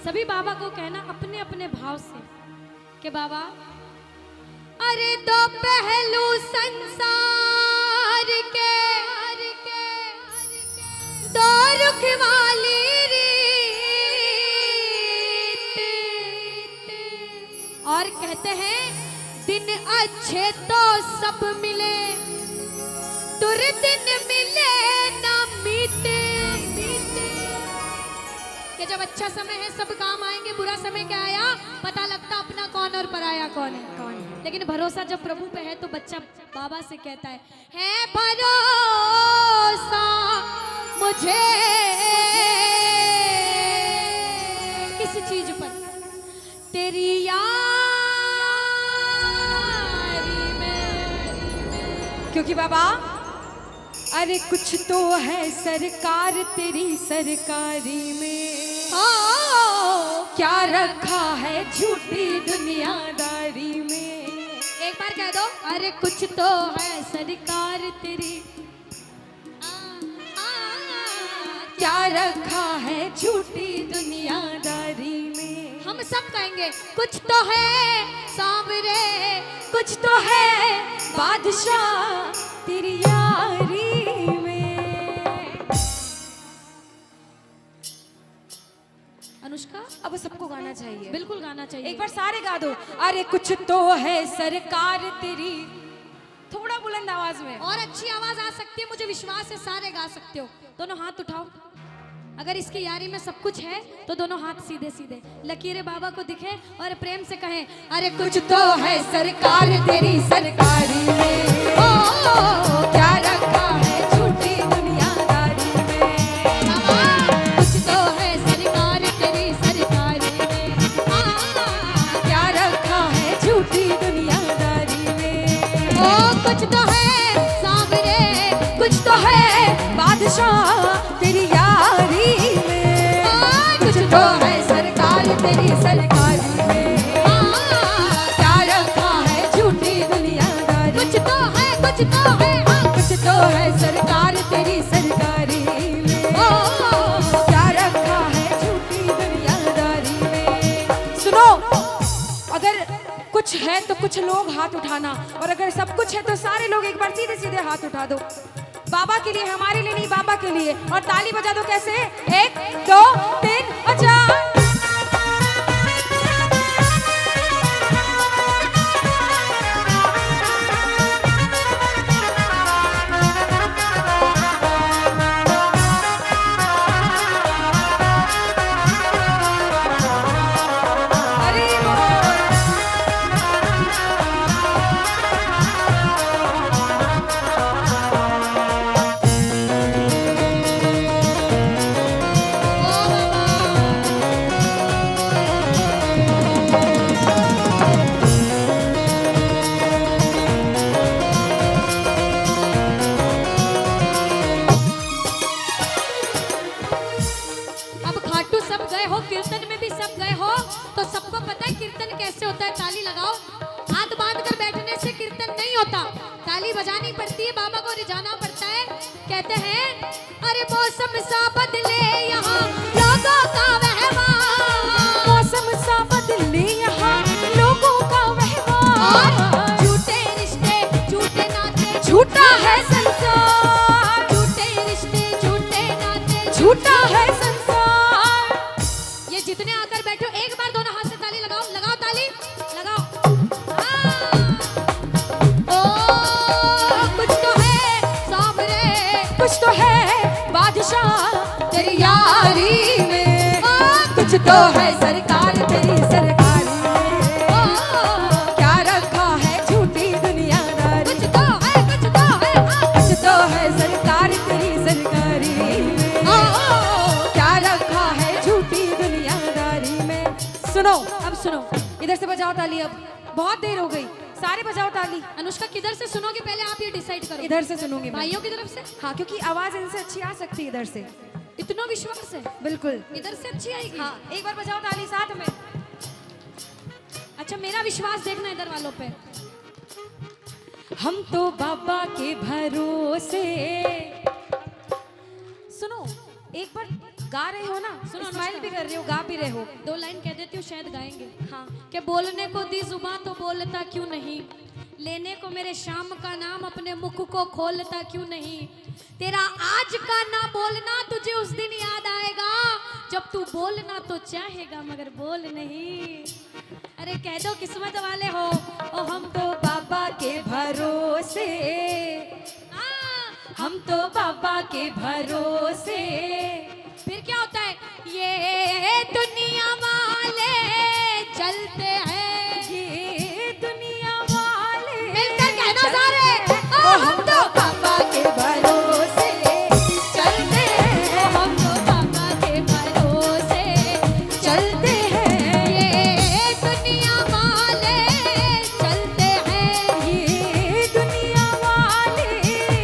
सभी बाबा को कहना अपने अपने भाव से कि बाबा, अरे दो पहलू संसार के, दो रुख वाली रीत, और कहते हैं दिन अच्छे तो सब मिले, दुर्दिन मिले ना मीते। कि जब अच्छा समय है सब काम आएंगे, बुरा समय क्या आया पता लगता अपना कौन और पराया कौन है। लेकिन भरोसा जब प्रभु पे है तो बच्चा बाबा से कहता है भरोसा मुझे किस चीज पर, तेरी यारी में। क्योंकि बाबा अरे कुछ तो है सरकार तेरी सरकारी में, क्या रखा है झूठी दुनियादारी में। एक बार कह दो, अरे कुछ तो है सरकार तेरी, क्या रखा है झूठी दुनियादारी में। हम सब कहेंगे कुछ तो है सांवरे, कुछ तो है बादशाह तेरी यारी में। अनुष्का अब सबको गाना चाहिए, बिल्कुल गाना चाहिए। एक बार सारे गा दो। अरे कुछ तो है सरकार तेरी, थोड़ा बुलंद आवाज में। और अच्छी आवाज आ सकती है, मुझे विश्वास है सारे गा सकते हो। दोनों हाथ उठाओ, अगर इसकी यारी में सब कुछ है तो दोनों हाथ सीधे सीधे लकीरें बाबा को दिखे और प्रेम से कहें अरे कुछ तो है सरकार तेरी सरकारी में, ओ क्या रखा है झूठी दुनियादारी में। कुछ तो है सरकार तेरी सरकारी में, क्या रखा है झूठी दुनियादारी में। ओ कुछ तो है सांवरे, कुछ तो है बादशाह तेरी यारी में। कुछ तो है सरकार तेरी सरकारी में, क्या रखा है झूठी दुनियादारी। कुछ तो है, कुछ तो है, कुछ तो है सरकार तेरी सरकारी में, क्या रखा है झूठी दुनियादारी में। सुनो, अगर कुछ है तो कुछ लोग हाथ उठाना, और अगर सब कुछ है तो सारे लोग एक बार सीधे सीधे हाथ उठा दो। बाबा के लिए, हमारे लिए नहीं, बाबा के लिए। और ताली बजा दो। कैसे? 1 2 3 और 4। कीर्तन में भी सब गए हो तो सबको पता है कीर्तन कैसे होता है। ताली लगाओ, हाथ बांध कर बैठने से कीर्तन नहीं होता, ताली बजानी पड़ती है, बाबा को रिझाना पड़ता है। कहते हैं अरे मौसम सा बदले यहाँ लोगों का व्यवहार, मौसम सा बदले यहाँ लोगों का व्यवहार। झूठे रिश्ते झूठे नाते झूठा है संसार, झूठे रिश्ते झूठे नाते झूठा है संसार। जितने आकर बैठो एक बार दोनों हाथ से ताली लगाओ, लगाओ ताली लगाओ। ओ कुछ तो है सांवरे, कुछ तो है बादशाह तेरी यारी में। कुछ तो है सरकार तेरी सरकारी में, क्या रखा है झूठी दुनियादारी। कुछ तो है, कुछ तो है, कुछ तो है सरकार तेरी सरकारी में, क्या रखा है झूठी दुनियादारी में। सुनो, अब सुनो, इधर से बजाओ ताली। अब बहुत देर हो गई, सारे बजाओ ताली। अनुष्का किधर से सुनोगे पहले आप ये डिसाइड करो। इधर से सुनूंगी मैं। भाइयों की तरफ से? हाँ, क्योंकि आवाज इनसे अच्छी आ सकती है इधर से। इतना विश्वास है? बिल्कुल, इधर से अच्छी आएगी। हाँ, एक बार बजाओ ताली साथ में। अच्छा, मेरा विश्वास देखना इधर वालों पे। हम तो बाबा के भरोसे। सुनो, एक बार गा रहे हो ना, सुनो, स्माइल भी कर रहे हो, गा भी रहे हो। 2 लाइन कह देती हूँ, शायद गाएंगे। हाँ। कि बोलने को दी जुबां तो बोलता क्यों नहीं, लेने को मेरे शाम का नाम अपने मुख को खोलता क्यों नहीं, तेरा आज का ना बोलना तुझे उस दिन याद आएगा जब तू बोलना तो चाहेगा मगर बोल नहीं। अरे कह दो किस्मत वाले हो, ओ हम तो बाबा के भरोसे, हम तो बाबा के भरोसे। फिर क्या होता है, ये दुनिया वाले चलते हैं, ये दुनिया वाले मिलकर कहना सारे, ओ हम तो बाबा के भरोसे चलते हैं, हम तो बाबा के भरोसे चलते हैं। ये दुनिया वाले चलते हैं, ये दुनिया वाले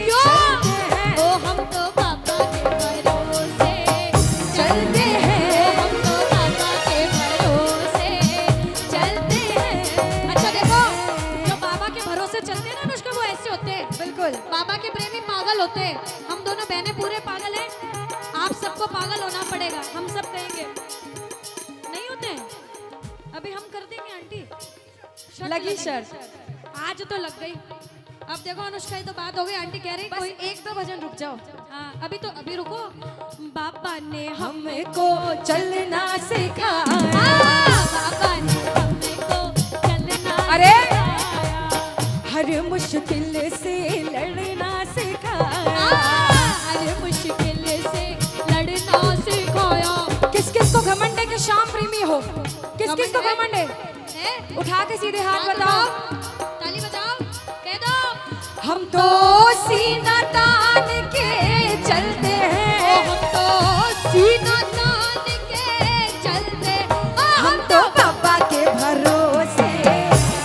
क्यों? चलते हैं। ओ हम तो बाबा के भरोसे चलते हैं। हम तो बाबा के भरोसे चलते हैं। अच्छा देखो, जो बाबा के भरोसे चलते हैं ना अनुष्का, वो ऐसे होते हैं, बिल्कुल। बाबा के प्रेमी पागल होते हैं। हम दोनों बहनें पूरे पागल हैं, आप सबको पागल होना पड़ेगा, हम सब कहेंगे नहीं होते हैं। अभी हम कर देंगे आंटी, शर्त लगी लगेगी। शर्त। आज तो लग गई। अब देखो अनुष्का, ये तो बात हो गई, आंटी कह रही बस कोई 1-2 भजन रुक जाओ। हाँ, अभी रुको। बाबा ने हमको चलना सिखाया। बाबा ने हमको चलना अरे! सिखाया। हर मुश्किल से लड़ना सिखाया। हर मुश्किल से लड़ना सिखाया। किस किस को घमंड है कि शाम प्रेमी हो? किस किस को घमंड है? है? उठा के सीधे हाथ बताओ। ताली बजाओ, कह दो हम तो सीना तान के चलते हैं। हम तो सीना तान के चलते, हम तो बाबा के भरोसे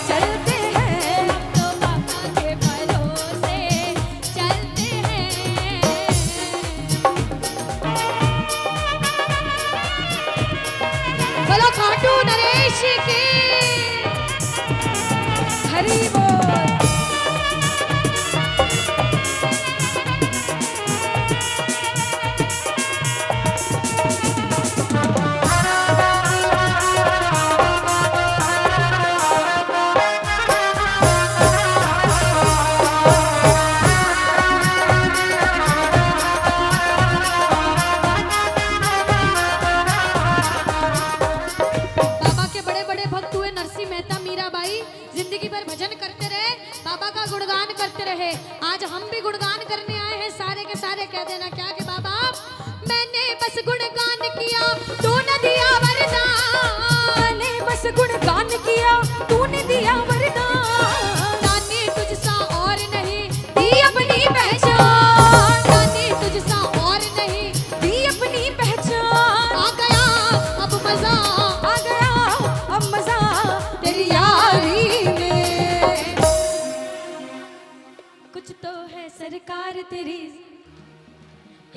चलते हैं। हम तो बाबा के भरोसे चलते हैं। बोलो खाटू नरेश की हरी बोल। बाबा के बड़े बड़े भक्त हुए नरसिंह मेहता, मीराबाई, जिंदगी भर भजन करते रहे, बाबा का गुणगान करते रहे। आज हम भी गुणगान करने आए हैं, सारे के सारे कह देना क्या कि बाबा मैंने बस गुणगान किया, तूने दिया वरदान, मैंने बस गुणगान किया, तूने दिया वरदान। दानी तुझसा और नहीं दी अपनी पहचान, दानी तुझसा और नहीं दी अपनी पहचान। आ गया अब मजा, आ गया अब मजा तेरी यारी में। कुछ तो है सरकार तेरी,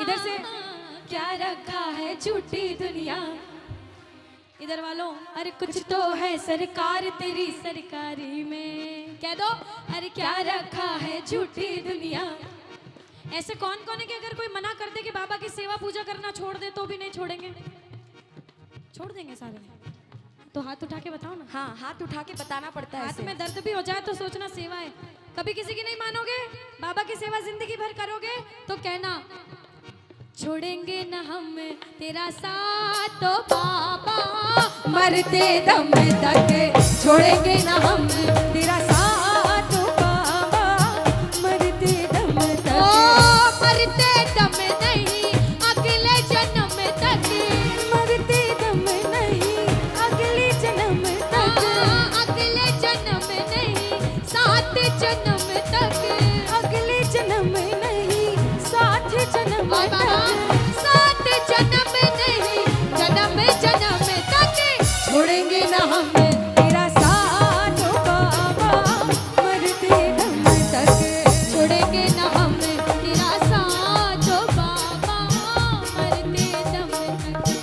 इधर से क्या रखा है झूठी दुनिया। इधर वालों, अरे कुछ तो है सरकार तेरी सरकारी में। कह दो अरे क्या रखा है झूठी दुनिया। ऐसे कौन कौन है कि अगर कोई मना कर दे कि बाबा की सेवा पूजा करना छोड़ दे तो भी नहीं छोड़ेंगे? छोड़ देंगे सारे? तो हाथ उठा के बताओ ना। हाँ, हाथ उठा के बताना पड़ता है हाथ ऐसे। में दर्द भी हो जाए तो सोचना सेवा है। कभी किसी की नहीं मानोगे, बाबा की सेवा जिंदगी भर करोगे तो कहना छोड़ेंगे न हम तेरा साथ तो बाबा, मरते दम तक छोड़ेंगे ना हम तेरा साथ बाबा। मरते दम ओ तक, मरते दम नहीं अगले जन्म तक, मरते दम नहीं अगले जन्म तक। अगले जन्म नहीं 7 जन्म तक, अगले जन्म नहीं 7 जन्म बाबा तक। 7 जन्म नहीं जन्म जन्म तक छोड़ेंगे ना हम तेरा साथ बाबा। मरते दम तक छोड़ेंगे न हम तेरा साथ बाबा, मरते दम तक।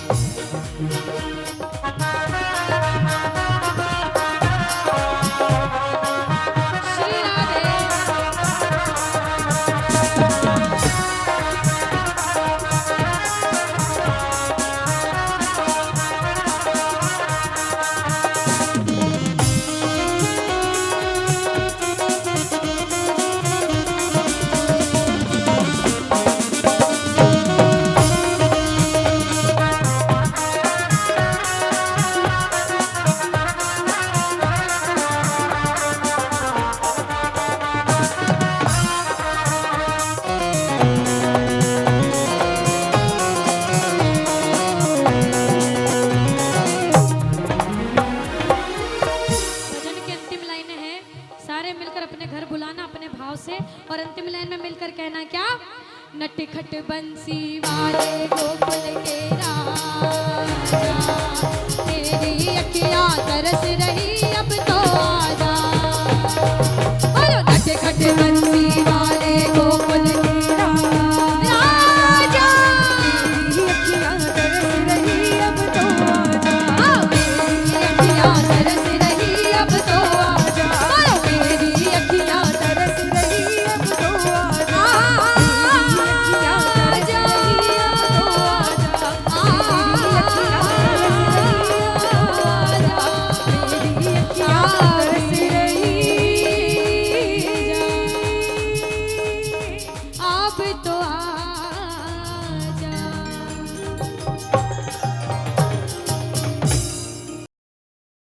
श्री राधे। नटखट बंसी वाले गोकुल के राजा, तेरी अखियाँ तरस रही अब तो आजा। बोलो नटखट बंसी वाले गोकुल के राजा, तेरी अखियाँ तरस रही अब तो आजा। मेरी अखियाँ तरस रही अब तो आजा। बोलो मेरी अखियाँ तरस रही अब तो आजा। अब तो